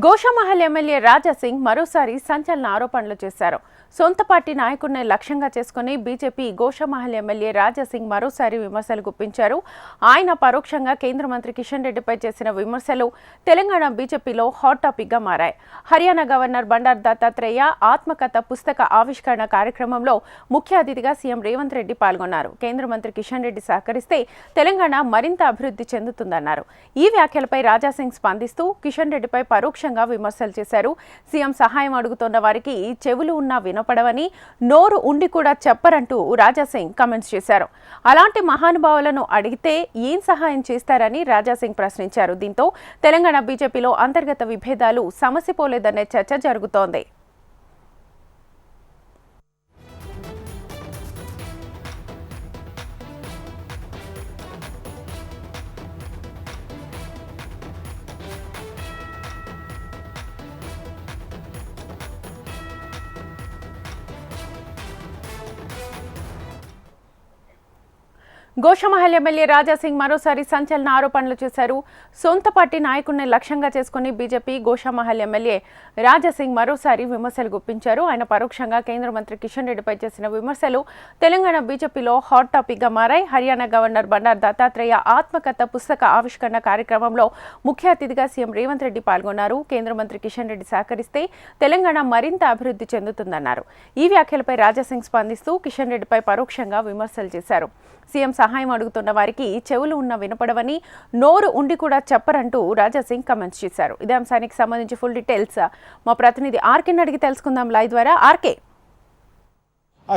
Goshamahal MLA Raja Singh మరోసారి సంచలన ఆరోపణలు చేశారు. సొంత పార్టీ నాయకుడిని లక్ష్యంగా చేసుకుని బీజేపీ గోషామహల్ ఎమ్మెల్యే రాజా సింగ్ మరోసారి విమర్శలు గుప్పించారు. ఆయన పరోక్షంగా కేంద్ర మంత్రి కిషన్ రెడ్డిపై చేసిన విమర్శలు తెలంగాణ బీజేపీలో హాట్ టాపిక్ గా మారాయి. హర్యానా గవర్నర్ బండారు దత్తాత్రేయ ఆత్మకథ పుస్తక ఆవిష్కరణ కార్యక్రమంలో ముఖ్య అతిథిగా సీఎం రేవంత్ రెడ్డి పాల్గొన్నారు. కేంద్ర మంత్రి కిషన్ రెడ్డి సహకరిస్తే తెలంగాణ మరింత అభివృద్ధి చెందుతుందన్నారు. ఈ వ్యాఖ్యలపై రాజా సింగ్ స్పందిస్తూ కిషన్ రెడ్డిపై పరోక్షంగా విమర్శలు చేశారు. సీఎం సహాయం అడుగుతున్న వారికి చెవులు ఉన్నా వినపడవని, నోరు ఉండి కూడా చెప్పరంటూ రాజా సింగ్ కామెంట్స్ చేశారు. అలాంటి మహానుభావులను అడిగితే ఏం సహాయం చేస్తారని రాజా సింగ్ ప్రశ్నించారు. దీంతో తెలంగాణ బీజేపీలో అంతర్గత విభేదాలు సమసిపోలేదనే చర్చ జరుగుతోంది. గోషామహల్ ఎమ్మెల్యే రాజా సింగ్ మరోసారి సంచలన ఆరోపణలు చేశారు. సొంత పార్టీ నాయకుడిని లక్ష్యంగా చేసుకుని బీజేపీ గోషామహల్ ఎమ్మెల్యే రాజా సింగ్ మరోసారి విమర్శలు గుప్పించారు. ఆయన పరోక్షంగా కేంద్ర మంత్రి కిషన్ రెడ్డిపై చేసిన విమర్శలు తెలంగాణ బీజేపీలో హాట్ టాపిక్ గా మారాయి. హర్యానా గవర్నర్ బండారు దత్తాత్రేయ ఆత్మకథ పుస్తక ఆవిష్కరణ కార్యక్రమంలో ముఖ్య అతిథిగా సీఎం రేవంత్ రెడ్డి పాల్గొన్నారు. కేంద్ర మంత్రి కిషన్ రెడ్డి సహకరిస్తే తెలంగాణ మరింత అభివృద్ధి చెందుతుందన్నారు. ఈ వ్యాఖ్యలపై రాజా సింగ్ స్పందిస్తూ కిషన్ రెడ్డిపై పరోక్షంగా విమర్శలు చేశారు. సీఎం సహాయం అడుగుతున్న వారికి చెవులు ఉన్న వినపడవని, నోరు ఉండి కూడా చెప్పరంటూ రాజా సింగ్ కామెంట్స్ చేశారు. ఇదే అంశానికి సంబంధించి ఫుల్ డీటెయిల్స్ మా ప్రతినిధి ఆర్కేని అడిగి తెలుసుకుందాం లైవ్ ద్వారా. ఆర్కే,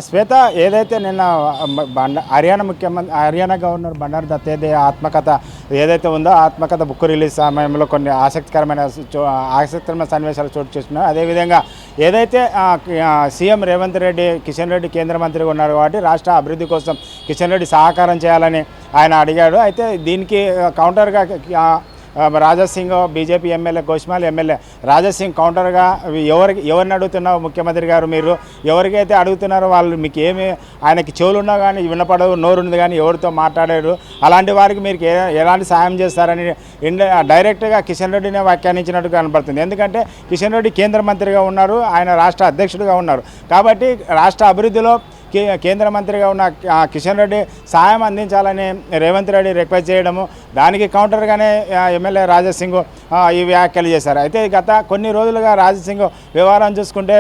శ్వేత, ఏదైతే నిన్న హర్యానా గవర్నర్ బండారు దత్తాత్రేయ ఆత్మకథ ఏదైతే ఉందో ఆత్మకథ బుక్ రిలీజ్ సమయంలో కొన్ని ఆసక్తికరమైన సన్నివేశాలు చోటు చేసుకున్నాయి. అదేవిధంగా ఏదైతే సీఎం రేవంత్ రెడ్డి కిషన్ రెడ్డి కేంద్ర మంత్రిగా ఉన్నారు కాబట్టి రాష్ట్ర అభివృద్ధి కోసం కిషన్ రెడ్డి సహకారం చేయాలని ఆయన అడిగాడు. అయితే దీనికి కౌంటర్గా Raja Singh BJP MLA Goshamahal MLA Raja Singh కౌంటర్గా ఎవరిని అడుగుతున్నారో ముఖ్యమంత్రి గారు, మీరు ఎవరికైతే అడుగుతున్నారో వాళ్ళు మీకు ఏమి ఆయనకి చెవులున్నా కానీ వినపడవు, నోరుంది కానీ ఎవరితో మాట్లాడారు, అలాంటి వారికి మీరు ఎలాంటి సాయం చేస్తారని డైరెక్ట్గా కిషన్ రెడ్డినే వ్యాఖ్యానించినట్టు కనపడుతుంది. ఎందుకంటే కిషన్ రెడ్డి కేంద్ర మంత్రిగా ఉన్నారు, ఆయన రాష్ట్ర అధ్యక్షుడిగా ఉన్నారు. కాబట్టి రాష్ట్ర అభివృద్ధిలో కేంద్ర మంత్రిగా ఉన్న కిషన్ రెడ్డి సాయం అందించాలని రేవంత్ రెడ్డి రిక్వెస్ట్ చేయడము, దానికి కౌంటర్గానే ఎమ్మెల్యే రాజా సింగ్ ఈ వ్యాఖ్యలు చేశారు. అయితే గత కొన్ని రోజులుగా రాజా సింగ్ వ్యవహారం చూసుకుంటే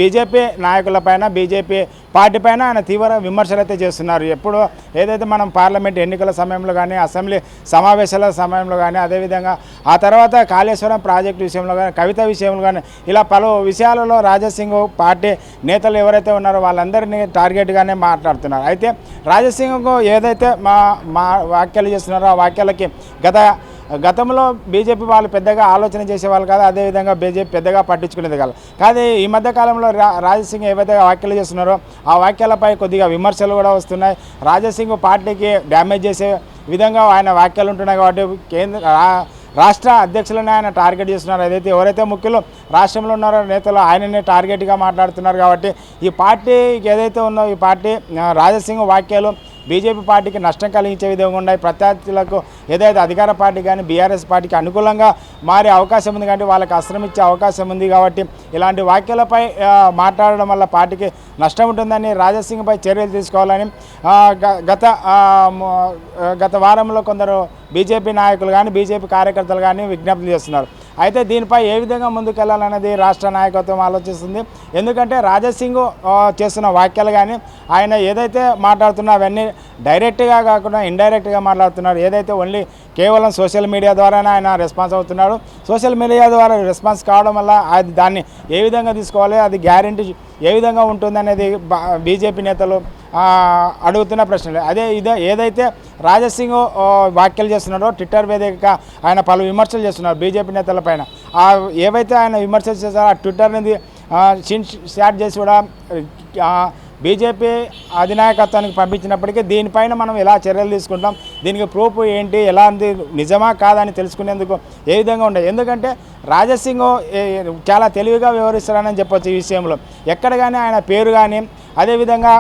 బీజేపీ నాయకులపైన బీజేపీ పార్టీ పైన ఆయన తీవ్ర విమర్శలు అయితే చేస్తున్నారు. ఎప్పుడు ఏదైతే మనం పార్లమెంట్ ఎన్నికల సమయంలో కానీ, అసెంబ్లీ సమావేశాల సమయంలో కానీ, అదేవిధంగా ఆ తర్వాత కాళేశ్వరం ప్రాజెక్టు విషయంలో కానీ, కవిత విషయంలో కానీ, ఇలా పలు విషయాలలో రాజా సింగ్ పార్టీ నేతలు ఎవరైతే ఉన్నారో వాళ్ళందరినీ టార్గెట్గానే మాట్లాడుతున్నారు. అయితే రాజా సింగ్కు ఏదైతే మా వ్యాఖ్యలు చేస్తున్నారో ఆ వ్యాఖ్యలకి గతంలో బీజేపీ వాళ్ళు పెద్దగా ఆలోచన చేసేవాళ్ళు కాదు, అదేవిధంగా బీజేపీ పెద్దగా పట్టించుకునేది కాదు. కానీ ఈ మధ్యకాలంలో రాజా సింగ్ ఏవైతే వ్యాఖ్యలు చేస్తున్నారో ఆ వ్యాఖ్యలపై కొద్దిగా విమర్శలు కూడా వస్తున్నాయి. రాజా సింగ్ పార్టీకి డ్యామేజ్ చేసే విధంగా ఆయన వ్యాఖ్యలు ఉంటున్నాయి. కాబట్టి రాష్ట్ర అధ్యక్షులనే ఆయన టార్గెట్ చేస్తున్నారు. ఏదైతే ఎవరైతే ముఖ్యులు రాష్ట్రంలో ఉన్నారో నేతలు ఆయననే టార్గెట్గా మాట్లాడుతున్నారు. కాబట్టి ఈ పార్టీకి ఏదైతే ఉందో ఈ పార్టీ రాజా సింగ్ వ్యాఖ్యలు బీజేపీ పార్టీకి నష్టం కలిగించే విధంగా ఉన్నాయి. ప్రత్యర్థులకు ఏదైతే అధికార పార్టీ కానీ బీఆర్ఎస్ పార్టీకి అనుకూలంగా మారే అవకాశం ఉంది, కానీ వాళ్ళకి అస్త్రం ఇచ్చే అవకాశం ఉంది. కాబట్టి ఇలాంటి వ్యాఖ్యలపై మాట్లాడడం వల్ల పార్టీకి నష్టం ఉంటుందని రాజా సింగ్పై చర్యలు తీసుకోవాలని గత వారంలో కొందరు బీజేపీ నాయకులు కానీ బీజేపీ కార్యకర్తలు కానీ విజ్ఞప్తి చేస్తున్నారు. అయితే దీనిపై ఏ విధంగా ముందుకెళ్లాలనేది రాష్ట్ర నాయకత్వం ఆలోచిస్తుంది. ఎందుకంటే రాజా సింగ్ చేస్తున్న వ్యాఖ్యలు కానీ ఆయన ఏదైతే మాట్లాడుతున్నా అవన్నీ డైరెక్ట్గా కాకుండా ఇండైరెక్ట్గా మాట్లాడుతున్నారు. ఏదైతే ఓన్లీ కేవలం సోషల్ మీడియా ద్వారానే ఆయన రెస్పాన్స్ అవుతున్నాడు. సోషల్ మీడియా ద్వారా రెస్పాన్స్ కావడం వల్ల అది దాన్ని ఏ విధంగా తీసుకోవాలి, అది గ్యారెంటీ ఏ విధంగా ఉంటుందనేది బీజేపీ నేతలు అడుగుతున్న ప్రశ్నలే. ఏదైతే రాజా సింగ్ వ్యాఖ్యలు చేస్తున్నారో ట్విట్టర్ వేదికగా ఆయన పలు విమర్శలు చేస్తున్నారు బీజేపీ నేతల పైన. ఏవైతే ఆయన విమర్శలు చేస్తారో ఆ ట్విట్టర్ అనేది షేర్ చేసి కూడా బీజేపీ అధినాయకత్వానికి పంపించినప్పటికీ దీనిపైన మనం ఎలా చర్యలు తీసుకుంటాం, దీనికి ప్రూఫ్ ఏంటి, ఎలాంటి నిజమా కాదని తెలుసుకునేందుకు ఏ విధంగా ఉండదు. ఎందుకంటే రాజా సింగ్ చాలా తెలివిగా వ్యవహరిస్తారని చెప్పొచ్చు. ఈ విషయంలో ఎక్కడ కానీ ఆయన పేరు కానీ అదేవిధంగా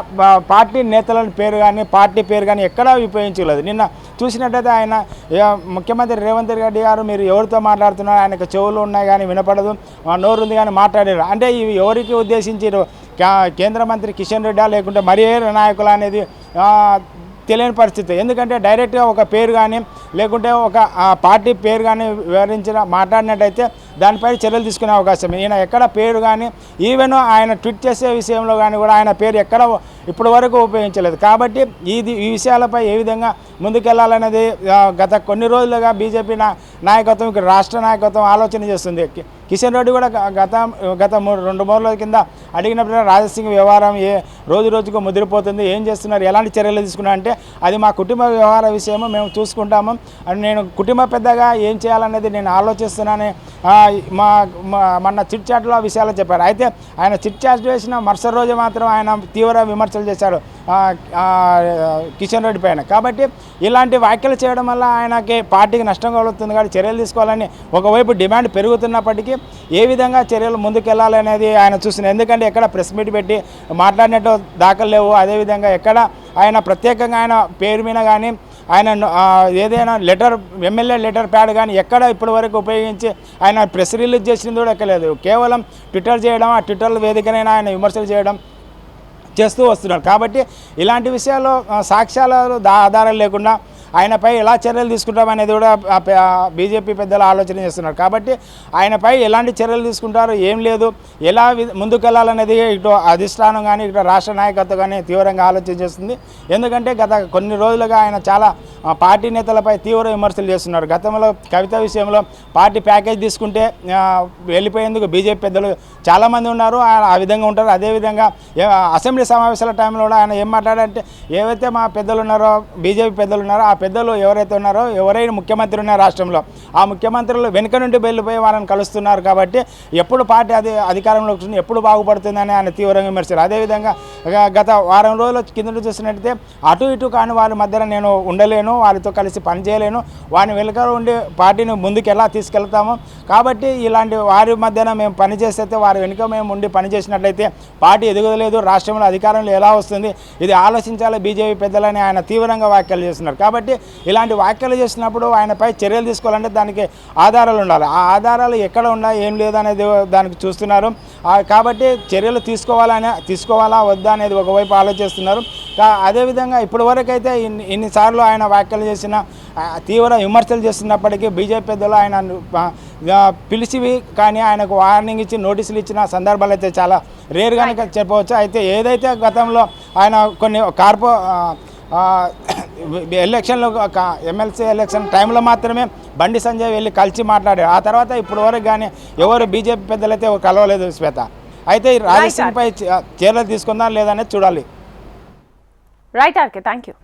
పార్టీ నేతల పేరు కానీ పార్టీ పేరు కానీ ఎక్కడా ఉపయోగించలేదు. నిన్న చూసినట్టయితే ఆయన ముఖ్యమంత్రి రేవంత్ రెడ్డి గారు మీరు ఎవరితో మాట్లాడుతున్నారు, ఆయనకు చెవులు ఉన్నాయి కానీ వినపడదు, నోరు ఉంది కానీ మాట్లాడారు అంటే ఇవి ఎవరికి ఉద్దేశించి కేంద్ర మంత్రి కిషన్ రెడ్డి లేకుంటే మరి ఏ నాయకులు అనేది తెలియని పరిస్థితి. ఎందుకంటే డైరెక్ట్గా ఒక పేరు కానీ లేకుంటే ఒక పార్టీ పేరు కానీ మాట్లాడినట్టయితే దానిపై చర్యలు తీసుకునే అవకాశం. ఈయన ఎక్కడ పేరు కానీ ఈవెన్ ఆయన ట్వీట్ చేసే విషయంలో కానీ కూడా ఆయన పేరు ఎక్కడ ఇప్పటి వరకు ఉపయోగించలేదు. కాబట్టి ఈ విషయాలపై ఏ విధంగా ముందుకెళ్లాలనేది గత కొన్ని రోజులుగా బీజేపీ నాయకత్వం ఇక్కడ రాష్ట్ర నాయకత్వం ఆలోచన చేస్తుంది. కిషన్ రెడ్డి కూడా గత 2-3 రోజుల కింద అడిగినప్పుడు రాజసింగ్ వ్యవహారం రోజు రోజుకు ముదిరిపోతుంది, ఏం చేస్తున్నారు, ఎలాంటి చర్యలు తీసుకున్నా అంటే అది మా కుటుంబ వ్యవహార విషయము, మేము చూసుకుంటాము అని నేను కుటుంబ పెద్దగా ఏం చేయాలనేది నేను ఆలోచిస్తున్నానని మొన్న చిట్ చాట్లో ఆ విషయాలు చెప్పారు. అయితే ఆయన చిట్ చాట్ చేసిన మరుసటి రోజు మాత్రం ఆయన తీవ్ర విమర్శలు చేశారు కిషన్ రెడ్డి పైన. కాబట్టి ఇలాంటి వ్యాఖ్యలు చేయడం వల్ల ఆయనకి పార్టీకి నష్టం కలుగుతుంది కాబట్టి చర్యలు తీసుకోవాలని ఒకవైపు డిమాండ్ పెరుగుతున్నప్పటికీ ఏ విధంగా చర్యలు ముందుకెళ్లాలనేది ఆయన చూస్తున్నారు. ఎందుకంటే ఎక్కడ ప్రెస్ మీట్ పెట్టి మాట్లాడినట్టు దాఖలు లేవు. అదేవిధంగా ఎక్కడ ఆయన ప్రత్యేకంగా ఆయన పేరు మీద కానీ ఆయన ఏదైనా ఎమ్మెల్యే లెటర్ ప్యాడ్ కానీ ఎక్కడ ఇప్పటి వరకు ఉపయోగించి ఆయన ప్రెస్ రిలీజ్ చేసింది కూడా ఎక్కలేదు. కేవలం ట్విట్టర్ చేయడం, ఆ ట్విట్టర్ వేదికనైనా ఆయన విమర్శలు చేయడం చేస్తూ వస్తున్నారు. కాబట్టి ఇలాంటి విషయాల్లో సాక్ష్యాలు ఆధారాలు లేకుండా ఆయనపై ఎలా చర్యలు తీసుకుంటాం అనేది కూడా బీజేపీ పెద్దలు ఆలోచన చేస్తున్నారు. కాబట్టి ఆయనపై ఎలాంటి చర్యలు తీసుకుంటారో ఏం లేదు, ఎలా ముందుకెళ్లాలనేది ఇటు అధిష్టానం కానీ ఇటు రాష్ట్ర నాయకత్వం కానీ తీవ్రంగా ఆలోచన చేస్తుంది. ఎందుకంటే గత కొన్ని రోజులుగా ఆయన చాలా పార్టీ నేతలపై తీవ్ర విమర్శలు చేస్తున్నారు. గతంలో కవిత విషయంలో పార్టీ ప్యాకేజ్ తీసుకుంటే వెళ్ళిపోయేందుకు బీజేపీ పెద్దలు చాలామంది ఉన్నారు, ఆ విధంగా ఉంటారు. అదేవిధంగా అసెంబ్లీ సమావేశాల టైంలో కూడా ఆయన ఏం మాట్లాడారంటే ఏవైతే మా పెద్దలు ఉన్నారో బీజేపీ పెద్దలు ఉన్నారో ఆ పెద్దలు ఎవరైతే ఉన్నారో ఎవరైనా ముఖ్యమంత్రి ఉన్నారో రాష్ట్రంలో ఆ ముఖ్యమంత్రులు వెనుక నుండి వెళ్ళిపోయి వాళ్ళని కలుస్తున్నారు. కాబట్టి ఎప్పుడు పార్టీ అధికారంలో వస్తుంది, ఎప్పుడు బాగుపడుతుందని ఆయన తీవ్రంగా విమర్శలు. అదేవిధంగా గత వారం రోజుల కింద చూసినట్టయితే అటు ఇటు కాని వారి మధ్యన నేను ఉండలేను, వారితో కలిసి పనిచేయలేను, వారిని వెనుక ఉండి పార్టీని ముందుకు ఎలా తీసుకెళ్తాము. కాబట్టి ఇలాంటి వారి మధ్యన మేము పనిచేస్తే వారి వెనుక మేము ఉండి పనిచేసినట్లయితే పార్టీ ఎదుగుదలేదు, రాష్ట్రంలో అధికారంలో ఎలా వస్తుంది, ఇది ఆలోచించాలి బీజేపీ పెద్దలని ఆయన తీవ్రంగా వ్యాఖ్యలు చేస్తున్నారు. కాబట్టి ఇలాంటి వ్యాఖ్యలు చేసినప్పుడు ఆయనపై చర్యలు తీసుకోవాలంటే దానికి ఆధారాలు ఉండాలి. ఆ ఆధారాలు ఎక్కడ ఉన్నా ఏం లేదనేది దానికి చూస్తున్నారు. కాబట్టి చర్యలు తీసుకోవాలా వద్దా అనేది ఒకవైపు ఆలోచిస్తున్నారు. అదేవిధంగా ఇప్పటి వరకు అయితే ఇన్నిసార్లు ఆయన వ్యాఖ్యలు చేసిన తీవ్ర విమర్శలు చేస్తున్నప్పటికీ బీజేపీ పెద్దలు ఆయన పిలిచివి కానీ ఆయనకు వార్నింగ్ ఇచ్చి నోటీసులు ఇచ్చిన సందర్భాలు అయితే చాలా రేరుగానే చెప్పవచ్చు. అయితే ఏదైతే గతంలో ఆయన కొన్ని ఎలక్షన్లో ఎమ్మెల్సీ ఎలక్షన్ టైంలో మాత్రమే బండి సంజయ్ వెళ్ళి కలిసి మాట్లాడారు. ఆ తర్వాత ఇప్పటి వరకు కానీ ఎవరు బీజేపీ పెద్దలైతే కలవలేదు శ్వేత. అయితే రాజసింగ్పై చర్యలు తీసుకుందాం లేదనేది చూడాలి. Right RK, thank you.